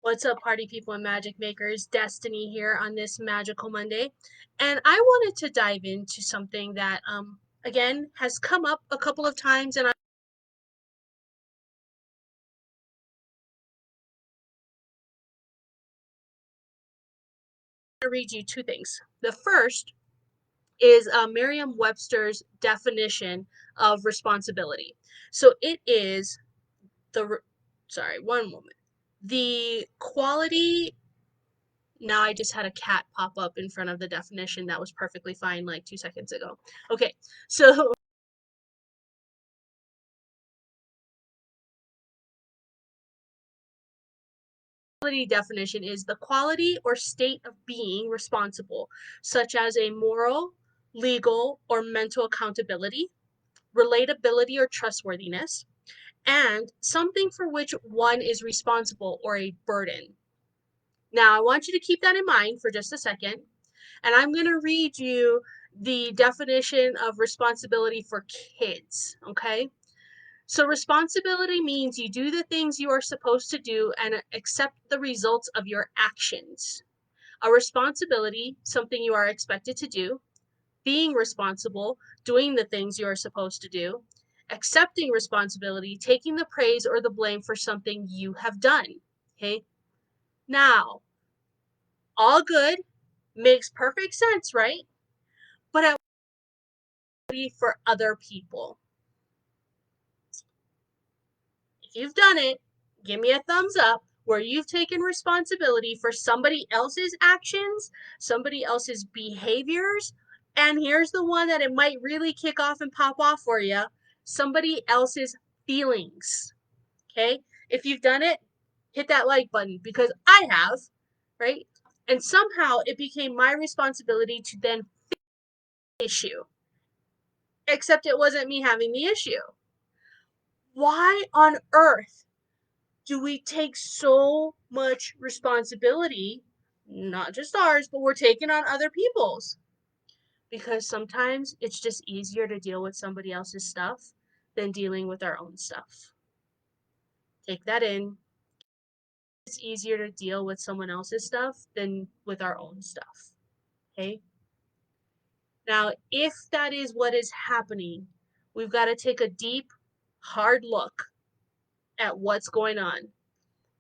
What's up, party people and magic makers? Destiny here on this magical Monday. And I wanted to dive into something that, again, has come up a couple of times. And I'm going to read you two things. The first is Merriam-Webster's definition of responsibility. So it is sorry, one moment. The quality. Now I just had a cat pop up in front of the definition that was perfectly fine like 2 seconds ago. Okay, so definition is the quality or state of being responsible, such as a moral, legal, or mental accountability, relatability or trustworthiness, and something for which one is responsible or a burden. Now, I want you to keep that in mind for just a second, and I'm going to read you the definition of responsibility for kids, okay? So responsibility means you do the things you are supposed to do and accept the results of your actions. A responsibility, something you are expected to do. Being responsible, doing the things you are supposed to do. Accepting responsibility, taking the praise or the blame for something you have done. Okay? Now, all good, makes perfect sense, right? But I for other people. If you've done it, give me a thumbs up where you've taken responsibility for somebody else's actions, somebody else's behaviors, and here's the one that it might really kick off and pop off for you, somebody else's feelings. Okay? If you've done it, hit that like button because I have, right? And somehow it became my responsibility to then fix the issue. Except it wasn't me having the issue. Why on earth do we take so much responsibility, not just ours, but we're taking on other people's? Because sometimes it's just easier to deal with somebody else's stuff than dealing with our own stuff. Take that in. It's easier to deal with someone else's stuff than with our own stuff. Okay? Now, if that is what is happening, we've got to take a deep, hard look at what's going on.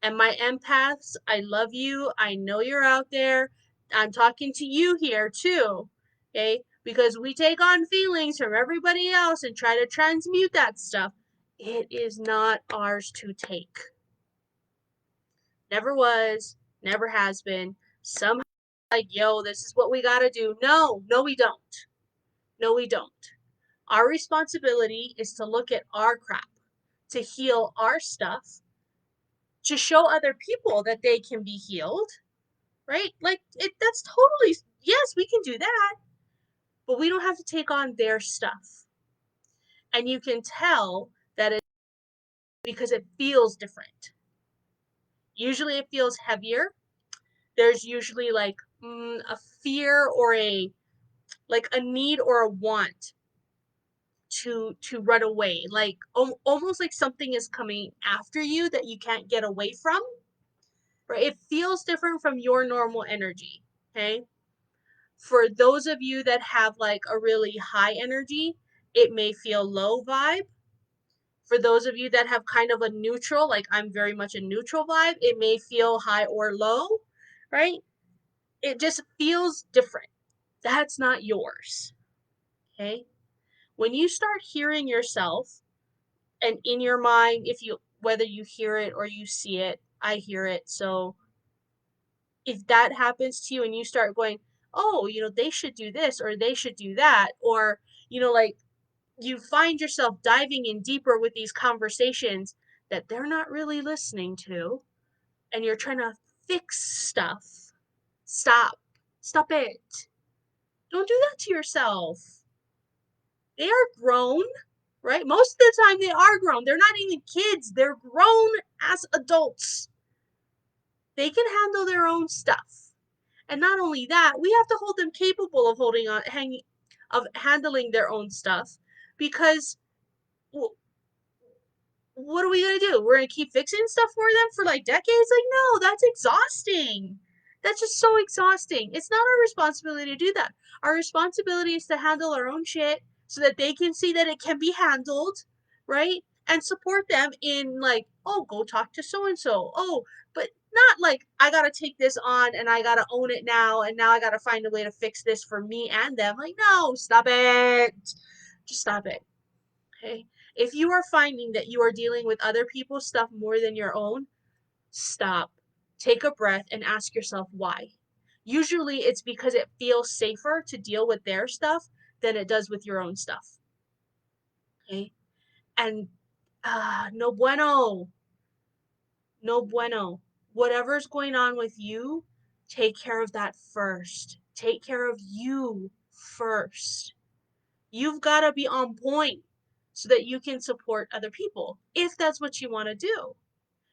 And my empaths, I love you. I know you're out there. I'm talking to you here too, okay? Because we take on feelings from everybody else and try to transmute that stuff. It is not ours to take. Never was, never has been. Somehow, like, yo, this is what we gotta do. No, we don't. No, we don't. Our responsibility is to look at our crap, to heal our stuff, to show other people that they can be healed, right? Like that's totally, yes, we can do that, but we don't have to take on their stuff. And you can tell that it's because it feels different. Usually it feels heavier. There's usually like a fear or a need or a want to run away, like almost like something is coming after you that you can't get away from, right? It feels different from your normal energy. Okay, for those of you that have like a really high energy, it may feel low vibe. For those of you that have kind of a neutral, like I'm very much a neutral vibe, it may feel high or low, right? It just feels different. That's not yours. Okay? When you start hearing yourself and in your mind, if you whether you hear it or you see it, I hear it. So if that happens to you and you start going, oh, they should do this or they should do that, or, like you find yourself diving in deeper with these conversations that they're not really listening to, and you're trying to fix stuff. Stop. Stop it. Don't do that to yourself. They are grown, right? Most of the time they are grown. They're not even kids. They're grown as adults. They can handle their own stuff. And not only that, we have to hold them capable of handling their own stuff, because what are we gonna do? We're gonna keep fixing stuff for them for like decades? Like, no, that's exhausting. That's just so exhausting. It's not our responsibility to do that. Our responsibility is to handle our own shit so that they can see that it can be handled, right? And support them in like, oh, go talk to so and so. Oh, but not like I gotta take this on and I gotta own it now and now I gotta find a way to fix this for me and them. Like, no, stop it. Just stop it. Okay. If you are finding that you are dealing with other people's stuff more than your own, stop. Take a breath and ask yourself why. Usually it's because it feels safer to deal with their stuff than it does with your own stuff. Okay. And no bueno. No bueno. Whatever's going on with you, take care of that first. Take care of you first. You've got to be on point so that you can support other people if that's what you want to do.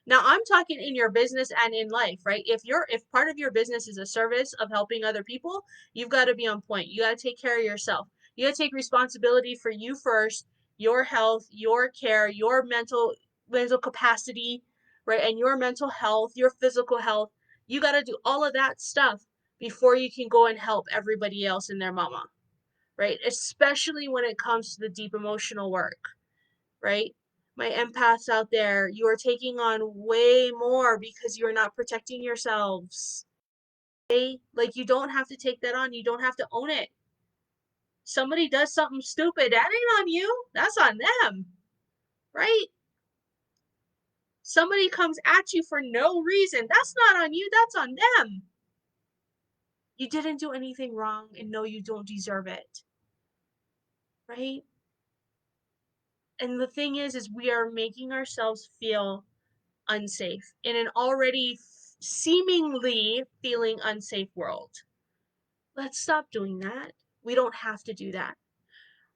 Now, I'm talking in your business and in life, right? If part of your business is a service of helping other people, you've got to be on point. You got to take care of yourself. You got to take responsibility for you first, your health, your care, your mental capacity, right? And your mental health, your physical health. You got to do all of that stuff before you can go and help everybody else and their mama, right? Especially when it comes to the deep emotional work, right? My empaths out there, you are taking on way more because you are not protecting yourselves. Okay? Like, you don't have to take that on. You don't have to own it. Somebody does something stupid, that ain't on you. That's on them, right? Somebody comes at you for no reason. That's not on you. That's on them. You didn't do anything wrong, and no, you don't deserve it, right? And the thing is we are making ourselves feel unsafe in an already seemingly feeling unsafe world. Let's stop doing that. We don't have to do that.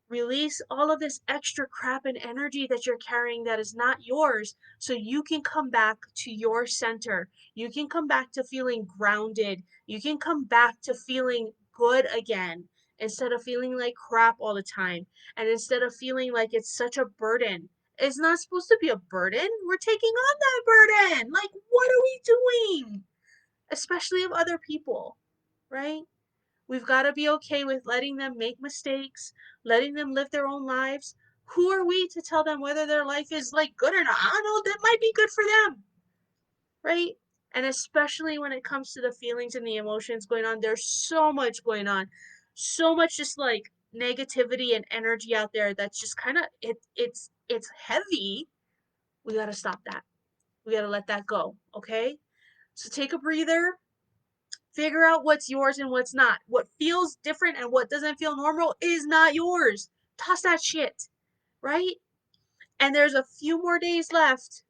Release all of this extra crap and energy that you're carrying that is not yours so you can come back to your center. You can come back to feeling grounded. You can come back to feeling good again instead of feeling like crap all the time. And instead of feeling like it's such a burden. It's not supposed to be a burden. We're taking on that burden. Like, what are we doing? Especially of other people, right? We've got to be okay with letting them make mistakes, letting them live their own lives. Who are we to tell them whether their life is like good or not? I don't know, that might be good for them, right? And especially when it comes to the feelings and the emotions going on, there's so much going on. So much just like negativity and energy out there that's just kind of it's heavy. We got to stop that. We got to let that go, okay? So take a breather, figure out what's yours and what's not. What feels different and what doesn't feel normal is not yours. Toss that shit, right? And there's a few more days left.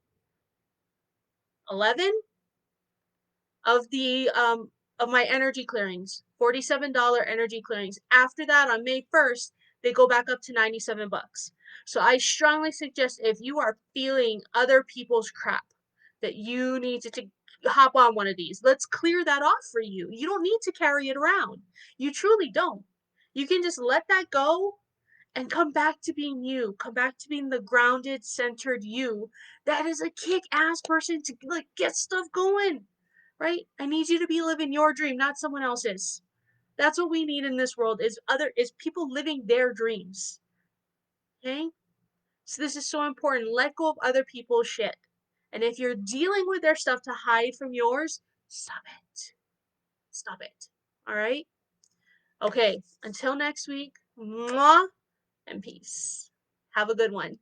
11 of the of my energy clearings. $47 energy clearings. After that on May 1st, they go back up to 97 bucks. So I strongly suggest if you are feeling other people's crap that you need to hop on one of these. Let's clear that off for you. You don't need to carry it around. You truly don't. You can just let that go and come back to being you. Come back to being the grounded, centered you that is a kick-ass person to like get stuff going. Right? I need you to be living your dream, not someone else's. That's what we need in this world is people living their dreams. Okay? So this is so important. Let go of other people's shit. And if you're dealing with their stuff to hide from yours, stop it. Stop it. All right? Okay. Until next week, mwah, and peace. Have a good one.